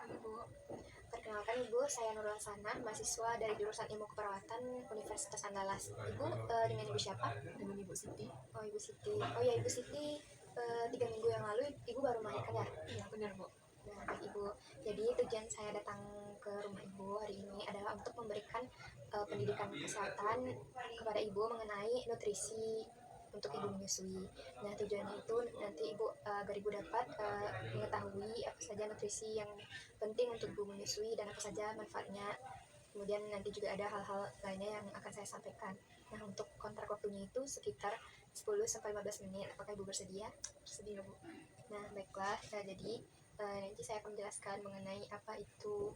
Ibu. Perkenalkan Ibu, saya Nurul Sana, mahasiswa dari jurusan Ilmu Keperawatan Universitas Andalas. Ibu dengan Ibu siapa? Dengan Ibu Siti. Oh Ibu Siti. Oh ya Ibu Siti, 3 minggu yang lalu Ibu baru melahirkan ya? Iya benar Bu. Nah baik Ibu, jadi tujuan saya datang ke rumah Ibu hari ini adalah untuk memberikan pendidikan kesehatan kepada Ibu mengenai nutrisi untuk Ibu menyusui. Nah tujuannya itu nanti Ibu agar Ibu dapat mengetahui apa saja nutrisi yang penting untuk Ibu menyusui dan apa saja manfaatnya. Kemudian nanti juga ada hal-hal lainnya yang akan saya sampaikan. Nah untuk kontrak waktunya itu sekitar 10-15 menit. Apakah Ibu bersedia? Bersedia Bu. Nah baiklah, jadi nanti saya akan menjelaskan mengenai apa itu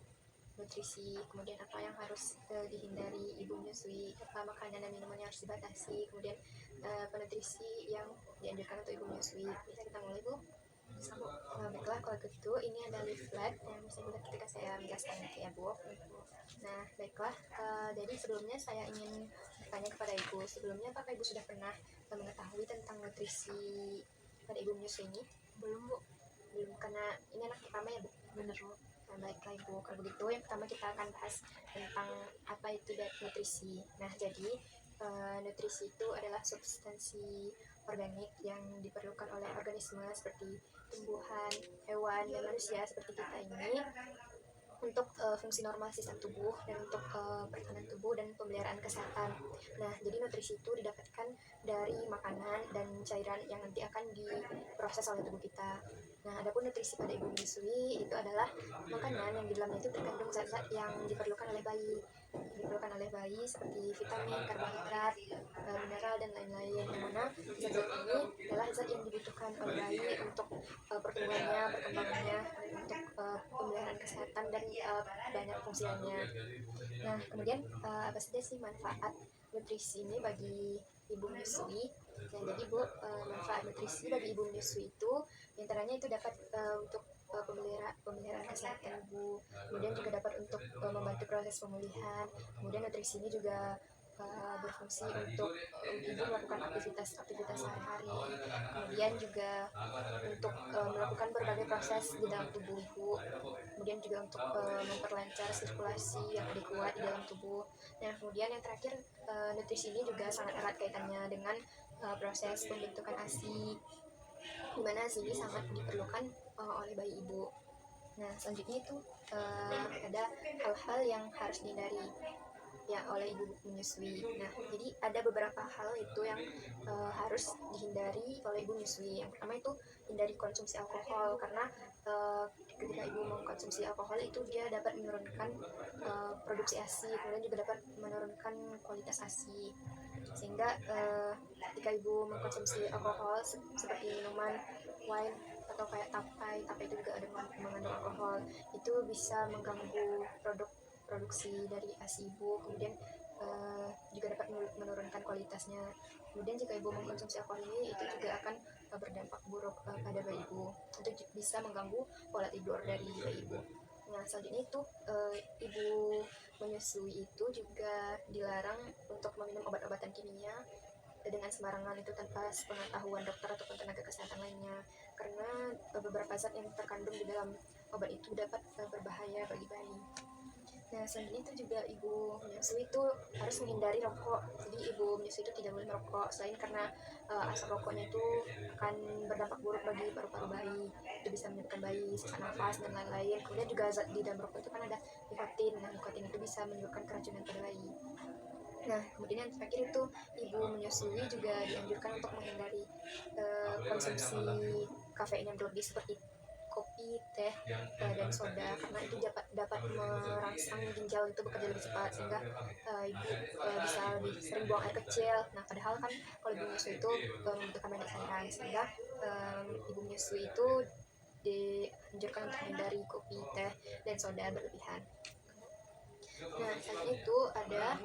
nutrisi, kemudian apa yang harus dihindari ibu menyusui, apa makanan dan minuman yang harus dibatasi, kemudian apa nutrisi yang dianjurkan untuk ibu menyusui. Bisa kita mulai Bu? Bisa Bu. Baiklah kalau gitu ini ada leaflet yang bisa dilihat ketika saya menjelaskan nanti ya Bu. Nah baiklah, jadi sebelumnya saya ingin bertanya kepada Ibu, sebelumnya apakah Ibu sudah pernah mengetahui tentang nutrisi pada ibu menyusui ini? Belum Bu. Belum, karena ini anak pertama ya Bu? Benar Bu. Nah baiklah Ibu, kalau begitu yang pertama kita akan bahas tentang apa itu nutrisi. Nah jadi nutrisi itu adalah substansi organik yang diperlukan oleh organisme seperti tumbuhan, hewan, dan manusia seperti kita ini untuk fungsi normal sistem tubuh dan untuk pertahanan tubuh dan pemeliharaan kesehatan. Nah, jadi nutrisi itu didapatkan dari makanan dan cairan yang nanti akan diproses oleh tubuh kita. Nah, adapun nutrisi pada ibu menyusui itu adalah makanan yang di dalamnya itu terkandung zat-zat yang diperlukan oleh bayi. Seperti vitamin, karbohidrat, mineral dan lain-lain. Yang mana zat-zat ini adalah zat yang dibutuhkan oleh bayi untuk pertumbuhannya, perkembangannya, untuk pemeliharaan kesehatan dan banyak fungsi lainnya. Nah, kemudian apa saja sih manfaat nutrisi ini bagi ibu menyusui? Nah, jadi Bu, manfaat nutrisi bagi ibu menyusui itu diantaranya itu dapat untuk pemeliharaan kesehatan ibu, kemudian juga dapat untuk membantu proses pemulihan. Kemudian nutrisi ini juga berfungsi untuk ibu melakukan aktivitas sehari-hari, kemudian juga untuk melakukan berbagai proses di dalam tubuh ibu, kemudian juga untuk memperlancar sirkulasi yang lebih kuat di dalam tubuh. Nah kemudian yang terakhir, nutrisi ini juga sangat erat kaitannya dengan proses pembentukan ASI, di mana ASI ini sangat diperlukan oleh bayi ibu. Nah selanjutnya itu ada hal-hal yang harus dihindari ya oleh ibu menyusui. Nah, jadi ada beberapa hal itu yang harus dihindari oleh ibu menyusui. Yang pertama itu hindari konsumsi alkohol, karena ketika ibu mengkonsumsi alkohol itu dia dapat menurunkan produksi ASI, kemudian juga dapat menurunkan kualitas ASI. Sehingga ketika ibu mengkonsumsi alkohol seperti minuman wine atau kayak tapai itu juga ada mengandung alkohol, itu bisa mengganggu produksi dari ASI ibu, kemudian juga dapat menurunkan kualitasnya. Kemudian jika ibu mengkonsumsi alkohol ini, itu juga akan berdampak buruk pada bayi ibu, itu bisa mengganggu pola tidur dari bayi ibu. Nah selanjutnya itu ibu menyusui itu juga dilarang untuk meminum obat-obatan kimia dengan sembarangan, itu tanpa sepengetahuan dokter ataupun tenaga kesehatan lainnya, karena beberapa zat yang terkandung di dalam obat itu dapat berbahaya bagi bayi. Nah selanjutnya itu juga ibu menyusui itu harus menghindari rokok. Jadi ibu menyusui itu tidak boleh merokok, selain karena asap rokoknya itu akan berdampak buruk bagi paru-paru bayi, itu bisa menyebabkan bayi sesak nafas dan lain-lain. Kemudian juga zat di dalam rokok itu kan ada nikotin. Nah nikotin itu bisa menyebabkan keracunan pada bayi. Nah kemudian yang terakhir itu ibu menyusui juga dianjurkan untuk menghindari konsumsi kafein yang berlebih seperti kopi, teh, dan soda, karena itu dapat merangsang ginjal itu bekerja lebih cepat, sehingga ibu bisa lebih sering buang air kecil. Nah padahal kan kalau ibu menyusui itu membutuhkan banyak cairan, sehingga ibu menyusui itu dianjurkan untuk menghindari kopi, teh, dan soda berlebihan. Nah selain itu ada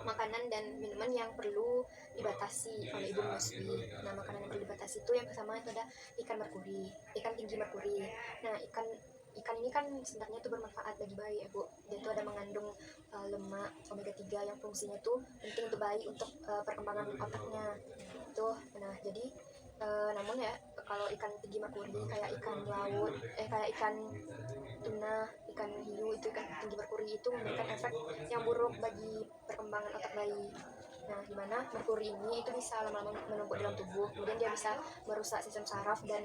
makanan dan minuman yang perlu dibatasi oleh ibu menyusui. Nah makanan yang perlu dibatasi itu yang pertama itu ada ikan tinggi merkuri. Nah ikan ini kan sebenarnya itu bermanfaat bagi bayi ya Bu. Dia itu ada mengandung lemak omega 3 yang fungsinya itu penting untuk bayi untuk perkembangan otaknya. Itu nah jadi namun ya kalau ikan tinggi merkuri kayak ikan laut, kayak ikan tuna, ikan hiu, itu ikan tinggi merkuri itu memberikan efek yang buruk bagi perkembangan otak bayi. Nah, di mana merkuri ini itu bisa lama-lama menumpuk dalam tubuh, kemudian dia bisa merusak sistem saraf dan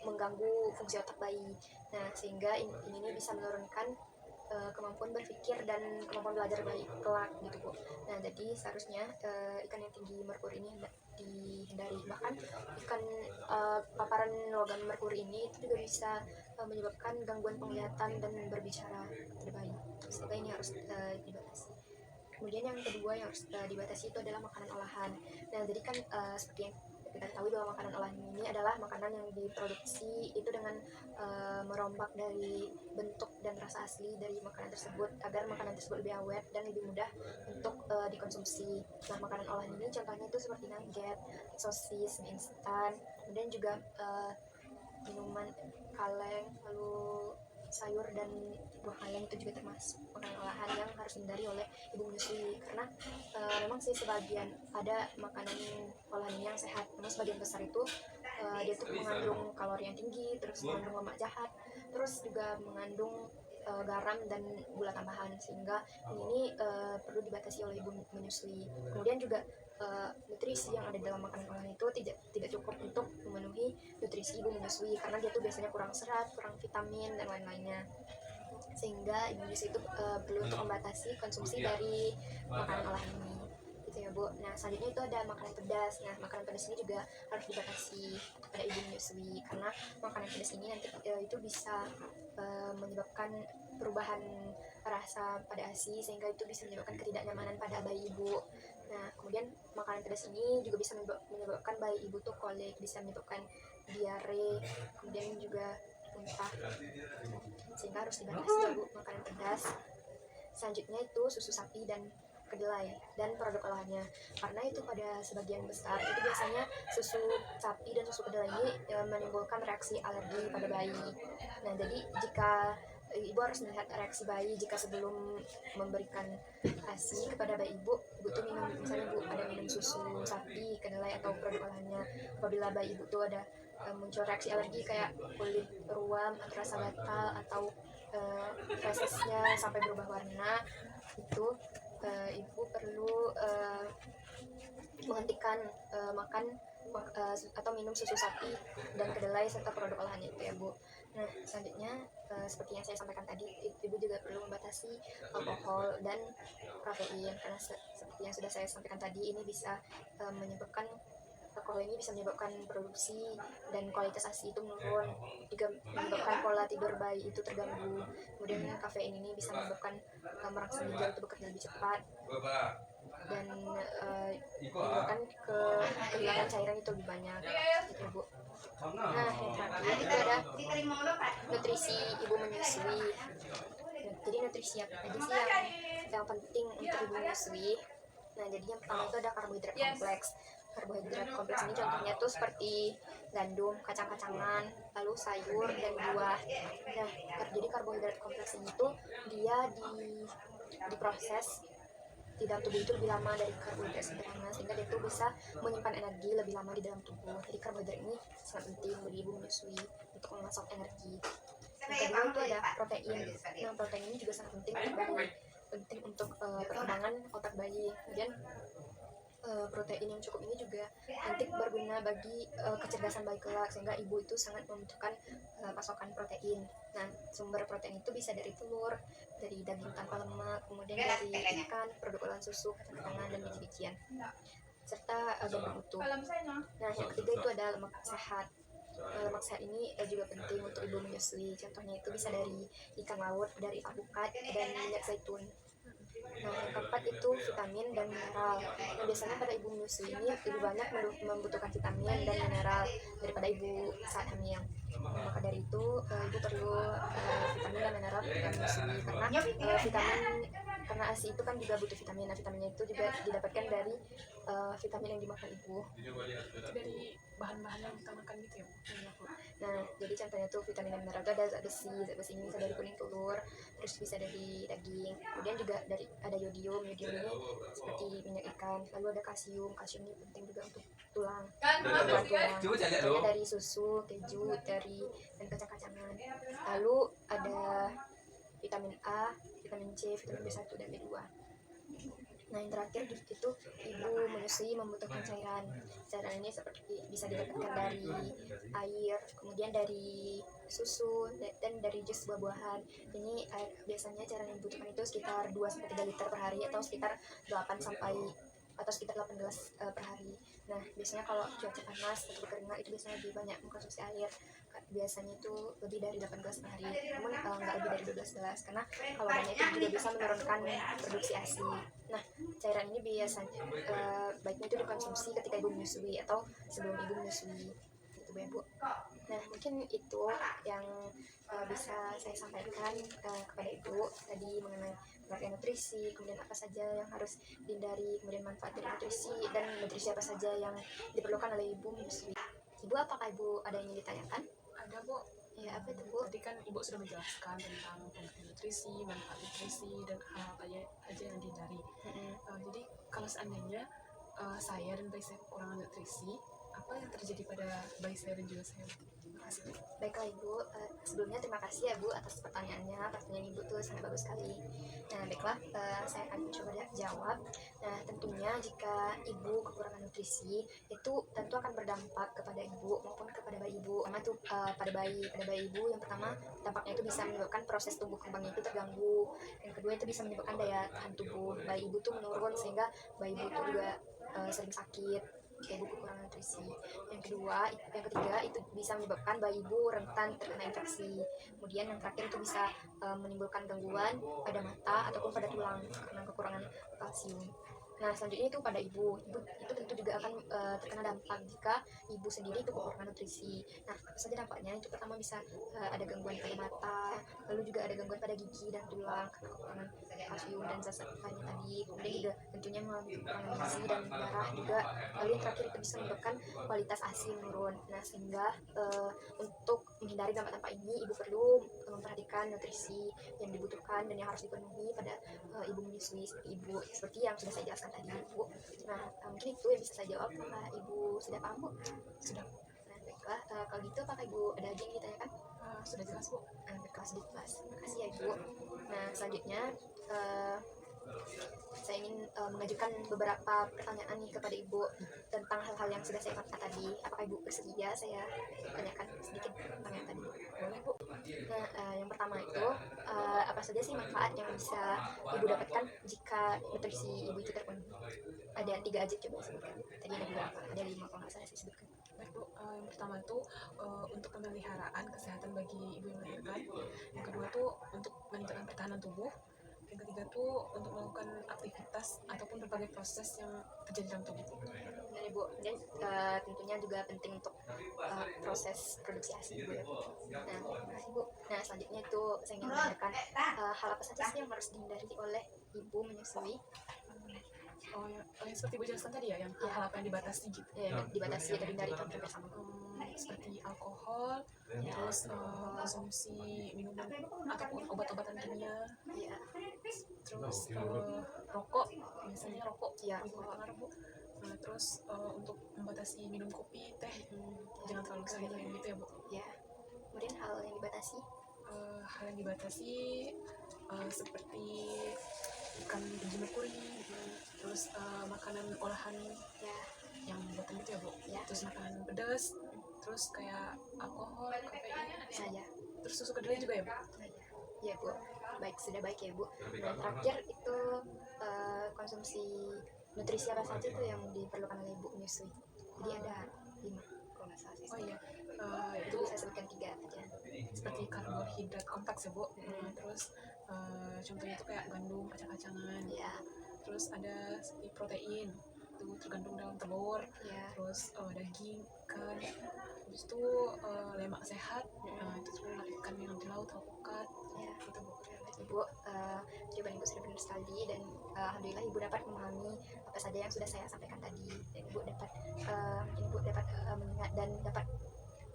mengganggu fungsi otak bayi. Nah, sehingga ini bisa menurunkan kemampuan berpikir dan kemampuan belajar bayi kelak gitu Bu. Nah, jadi seharusnya ikan yang tinggi merkuri ini dihindari. Bahkan ikan paparan logam merkuri ini itu juga bisa menyebabkan gangguan penglihatan dan berbicara pada bayi. Sehingga ini harus dibatasi. Kemudian yang kedua yang harus dibatasi itu adalah makanan olahan. Nah, jadi kan seperti yang kita tahu bahwa makanan olahan ini adalah makanan yang diproduksi itu dengan merombak dari bentuk dan rasa asli dari makanan tersebut agar makanan tersebut lebih awet dan lebih mudah untuk dikonsumsi. Nah, makanan olahan ini contohnya itu seperti nugget, sosis, mie instan, kemudian juga minuman kaleng, lalu sayur dan buah kaleng itu juga termasuk makanan olahan yang harus dihindari oleh ibu menyusui, karena memang sih sebagian ada makanan olahan yang sehat, namun sebagian besar itu dia tuh mengandung kalori yang tinggi, terus mengandung lemak jahat, terus juga mengandung garam dan gula tambahan, sehingga ini perlu dibatasi oleh ibu menyusui. Kemudian juga nutrisi yang ada dalam makanan olahan itu tidak cukup untuk memenuhi nutrisi ibu menyusui, karena dia tuh biasanya kurang serat, kurang vitamin dan lain-lainnya, sehingga ibu menyusui itu perlu untuk membatasi konsumsi dari makanan olahan ini gitu ya Bu. Nah, selanjutnya itu ada makanan pedas. Nah, makanan pedas ini juga harus dibatasi pada ibu menyusui, karena makanan pedas ini nanti itu bisa menyebabkan perubahan rasa pada ASI, sehingga itu bisa menyebabkan ketidaknyamanan pada bayi ibu. Nah, kemudian makanan pedas ini juga bisa menyebabkan bayi ibu tuh kolik, bisa menyebabkan diare, kemudian juga muntah, sehingga harus dibatasi ya Bu makanan pedas. Selanjutnya itu susu sapi dan kedelai dan produk olahannya, karena itu pada sebagian besar itu biasanya susu sapi dan susu kedelai ini menimbulkan reaksi alergi pada bayi. Nah, jadi jika ibu harus melihat reaksi bayi jika sebelum memberikan ASI kepada bayi ibu tuh minum, misalnya ibu ada minum susu sapi, kedelai atau produk olahannya, apabila bayi ibu tuh ada muncul reaksi alergi kayak kulit ruam atau rasa gatal atau fesesnya sampai berubah warna, itu ibu perlu menghentikan makan atau minum susu sapi dan kedelai serta produk olahannya itu ya Bu. Nah, selanjutnya seperti yang saya sampaikan tadi, ibu juga perlu membatasi alkohol dan kafein, karena seperti yang sudah saya sampaikan tadi, ini bisa menyebabkan alkohol ini bisa menyebabkan produksi dan kualitas ASI itu menurun, juga menyebabkan pola tidur bayi itu terganggu. Kemudian kafein ini bisa menyebabkan merangsang ginjal itu bekerja lebih cepat dan menyebabkan kehilangan cairan itu lebih banyak gitu Bu. Nah, yang terakhir itu ada nutrisi ibu menyusui. Jadi nutrisi apa aja sih yang penting untuk ibu menyusui? Nah, jadi yang pertama itu ada karbohidrat kompleks. Karbohidrat kompleks ini contohnya tuh seperti gandum, kacang-kacangan, lalu sayur dan buah. Nah, jadi karbohidrat kompleks ini tuh dia diproses di dalam tubuh itu lebih lama dari karbohidrat sederhana, sehingga dia tuh bisa menyimpan energi lebih lama di dalam tubuh. Jadi karbohidrat ini sangat penting bagi ibu menyusui untuk memasok energi. Yang kedua itu ada protein. Nah, protein ini juga sangat penting untuk bayi, penting untuk perkembangan otak bayi. Kemudian protein yang cukup ini juga nanti berguna bagi kecerdasan bayi kelak, sehingga ibu itu sangat membutuhkan pasokan protein. Nah, sumber protein itu bisa dari telur, dari daging tanpa lemak, kemudian dari ikan, produk olahan susu, kacang-kacangan, dan biji-bijian, serta gandum utuh. Nah, yang ketiga itu ada lemak sehat. Lemak sehat ini juga penting untuk ibu menyusui. Contohnya itu bisa dari ikan laut, dari alpukat, dan minyak zaitun. Nah, yang keempat itu vitamin dan mineral. Nah, biasanya pada ibu menyusui ini lebih banyak membutuhkan vitamin dan mineral daripada ibu saat hamil. Nah, maka dari itu ibu perlu vitamin dan mineral ketika menyusui, karena ASI itu kan juga butuh vitamin. Nah, vitaminnya itu juga didapatkan dari vitamin yang dimakan ibu. Itu dari bahan-bahan yang kita makan gitu ya Bu? Nah, jadi contohnya tuh vitamin dan mineral itu ada zat besi ini bisa dari kuning telur, terus bisa dari daging. Kemudian juga ada yodium ini seperti minyak ikan. Lalu ada kalsium ini penting juga untuk tulang, tulang. Contohnya dari susu, keju, dan kacang-kacangan. Lalu ada vitamin A, vitamin C, vitamin B1 dan B2. Nah, yang terakhir itu ibu menyusui membutuhkan cairan. Cairan ini seperti bisa didapatkan dari air, kemudian dari susu dan dari jus buah-buahan. Ini biasanya cairan yang dibutuhkan itu sekitar 2-3 liter per hari atau sekitar 8 gelas per hari. Nah, biasanya kalau cuaca panas atau kekeringan itu biasanya lebih banyak mengkonsumsi air. Biasanya itu lebih dari 8 gelas per hari, namun nggak lebih dari 12 gelas, karena kalau banyak itu juga bisa menurunkan produksi ASI. Nah, cairan ini biasanya baiknya itu dikonsumsi ketika ibu menyusui atau sebelum ibu menyusui, gitu ya Bu. Nah, mungkin itu yang bisa saya sampaikan kepada ibu tadi mengenai pengertian nutrisi, kemudian apa saja yang harus dihindari, kemudian manfaat dari nutrisi, dan nutrisi apa saja yang diperlukan oleh ibu menyusui. Ibu, apakah ibu ada yang ingin ditanyakan? Ada, Bu. Ya, apa itu Bu? Tadi kan Ibu sudah menjelaskan tentang pengertian nutrisi, manfaat nutrisi, dan hal apa aja yang dihindari. Jadi kalau seandainya saya dan bayi saya kekurangan nutrisi, apa yang terjadi pada bayi saya dan juga saya? Baiklah Ibu, sebelumnya terima kasih ya Bu atas pertanyaannya. Pertanyaan Ibu tuh sangat bagus sekali. Nah, baiklah, saya akan coba jawab. Nah, tentunya jika Ibu kekurangan nutrisi, itu tentu akan berdampak kepada Ibu maupun kepada bayi Ibu. Pertama tuh pada bayi Ibu, yang pertama dampaknya itu bisa menyebabkan proses tumbuh kembangnya itu terganggu. Yang kedua itu bisa menyebabkan daya tahan tubuh bayi Ibu tuh menurun, sehingga bayi Ibu tuh juga sering sakit. Ibu kekurangan nutrisi. Yang ketiga itu bisa menyebabkan bayi ibu rentan terkena infeksi. Kemudian yang terakhir itu bisa menimbulkan gangguan pada mata ataupun pada tulang karena kekurangan kalsium. Nah, selanjutnya itu pada ibu itu tentu juga akan terkena dampak jika ibu sendiri itu kekurangan nutrisi. Nah, apa saja dampaknya? Itu pertama bisa ada gangguan pada mata, lalu juga ada gangguan pada gigi dan tulang karena kekurangan kalsium dan zat lainnya tadi. Kemudian juga tentunya mengalami kekurangan gizi dan darah juga. Lalu yang terakhir itu bisa menyebabkan kualitas ASI menurun. Nah, sehingga untuk menghindari dampak-dampak ini, ibu perlu memperhatikan nutrisi yang dibutuhkan dan yang harus dipenuhi pada ibu menyusui seperti yang sudah saya jelaskan tadi, Bu. Nah, mungkin itu yang bisa saya jawab. Apakah ibu sudah paham, Bu? Sudah. Nah, baiklah, kalau gitu apakah ibu ada lagi yang ditanyakan? Sudah jelas, Bu. Baiklah, sudah jelas. Terima kasih ya, Ibu. Nah, selanjutnya saya ingin mengajukan beberapa pertanyaan nih kepada Ibu tentang hal-hal yang sudah saya katakan tadi. Apakah Ibu bersedia saya tanyakan sedikit pertanyaan tadi? Boleh, Bu. Nah, yang pertama itu apa saja sih manfaat yang bisa Ibu dapatkan jika nutrisi Ibu itu terpenuhi? Ada 3 aja, coba sebutkan. Tadi ada beberapa, ada 5 kalau nggak salah saya sebutkan. Baik, Bu. Yang pertama itu untuk pemeliharaan kesehatan bagi ibu yang melahirkan. Yang kedua itu untuk meningkatkan pertahanan tubuh. Yang ketiga itu untuk melakukan aktivitas ataupun berbagai proses yang terjadi dalam tubuh. Nah, Ibu, dan tentunya juga penting untuk proses produksi ASI Ibu ya. Nah, terima kasih Bu. Nah, selanjutnya itu saya ingin menanyakan hal apa saja sih yang harus dihindari oleh ibu menyusui? Yang seperti Ibu jelaskan tadi ya, yang hal apa yang dibatasi gitu. Ya, dibatasi atau dihindari itu hampir sama. Seperti alkohol, terus konsumsi minuman ataupun obat-obatan kimia, Ya, terus rokok, biasanya rokok ya, berpengaruh, Bu. Terus untuk membatasi minum kopi, teh, jangan terlalu sering gitu ya, Bu. ya. Kemudian hal yang dibatasi? Hal yang dibatasi seperti ikan biji merkuri, terus makanan olahan Ya, yang buatan gitu ya, Bu. ya. Terus makanan pedas, terus kayak alkohol, kafein, Ya. terus susu kedelai juga ya, Bu. Ya, Bu. Baik, sudah baik ya, Bu. Nah, terakhir itu konsumsi nutrisi apa saja tuh yang diperlukan oleh ibu menyusui? Jadi ada 5 kalau nggak salah. Oh iya, Itu bisa sebutkan 3 aja. seperti karbohidrat kompleks ya, Bu. Terus contohnya itu kayak gandum, kacang-kacangan. Ya, Terus ada seperti protein, itu tergandung dalam telur. ya. Terus daging, ikan. Habis itu lemak sehat, itu semua ikan yang di laut, alpukat, Ya. gitu, Bu. Ibu, jawaban Ibu sudah benar sekali, dan alhamdulillah Ibu dapat memahami apa saja yang sudah saya sampaikan tadi, dan Ibu dapat mengingat dan dapat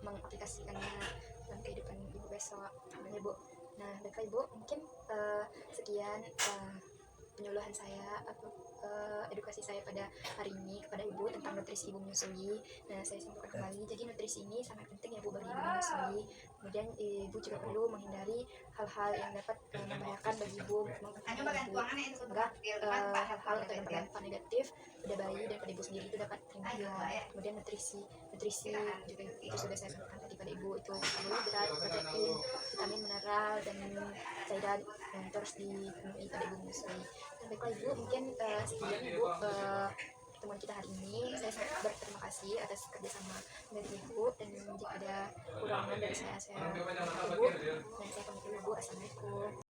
mengaplikasikannya dalam kehidupan ibu besok. Ya bu. Nah baiklah ibu, mungkin sekian penyuluhan saya atau edukasi saya pada hari ini kepada ibu tentang nutrisi ibu menyusui. Nah saya simpulkan kembali, jadi nutrisi ini sangat penting ya bu bagi ibu menyusui. Kemudian ibu juga perlu menghindari hal-hal yang dapat membahayakan bagi ibu, mempengaruhi ibu, sehingga hal-hal atau yang berdampak negatif pada bayi dan pada ibu sendiri itu dapat terhindarkan. Kemudian nutrisi juga itu sudah saya sampaikan tadi pada ibu, itu karbohidrat, protein, vitamin, mineral dan cairan yang terus dipenuhi pada ibu menyusui. Nah, baiklah ibu, mungkin sekian ibu pertemuan kita hari ini. Saya sangat berterima kasih atas kerjasama dari ibu, dan jika ada kurangan dari saya minta ibu, dan saya pamit dulu ibu. Assalamualaikum.